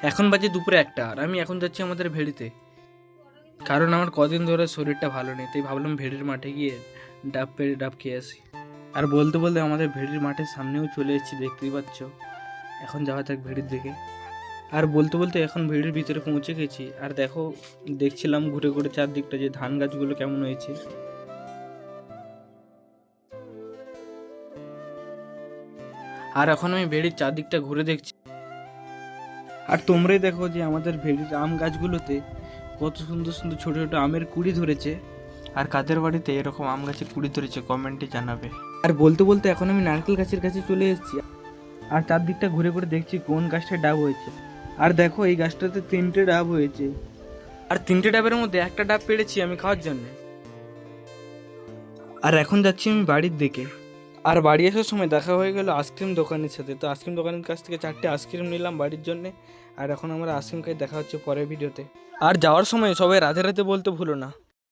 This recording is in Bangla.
এখন বাজে দুপুরে 1টা, আর আমি এখন যাচ্ছি আমাদের ভেড়িতে, কারণ আমার কদিন ধরে শরীরটা ভালো নেই, তাই ভাবলাম ভেড়ির মাঠে গিয়ে ডাব পেড়ে ডাব খেয়ে আসি। আর বলতে বলতে আমাদের ভেড়ির মাঠের সামনেও চলে এসেছি, দেখতেই পাচ্ছ। এখন যাওয়া যাক ভেড়ির দিকে। আর বলতে বলতে এখন ভেড়ির ভিতরে পৌঁছে গেছি। আর দেখো, দেখছিলাম ঘুরে ঘুরে চারদিকটা যে ধান গাছগুলো কেমন হয়েছে। আর এখন আমি ভেড়ির চারদিকটা ঘুরে দেখছি। আর তোমরাই দেখো যে আমাদের ভেড়ির আম গাছগুলোতে কত সুন্দর সুন্দর ছোট ছোট আমের কুড়ি ধরেছে। আর কাদের বাড়িতে এরকম আম গাছে কুড়ি ধরেছে কমেন্টে জানাবে। আর বলতে বলতে এখন আমি নারকেল গাছের কাছে চলে এসেছি। আর চারদিকটা ঘুরে ঘুরে দেখছি কোন গাছটা ডাব হয়েছে। আর দেখো, এই গাছটাতে 3টে ডাব হয়েছে। আর 3টে ডাবের মধ্যে একটা ডাব পেড়েছি আমি খাওয়ার জন্য। আর এখন যাচ্ছি আমি বাড়ির দিকে। আর বাড়ি আসার সময় দেখা হয়ে গেল আইসক্রিম দোকানের সাথে। তো আইসক্রিম দোকানের কাছ থেকে 4টে আইসক্রিম নিলাম বাড়ির জন্যে। আর এখন আমরা আইসক্রিম খাই, দেখা হচ্ছে পরের ভিডিওতে। আর যাওয়ার সময় সবাই রাধে রাধে বলতে ভুলো না।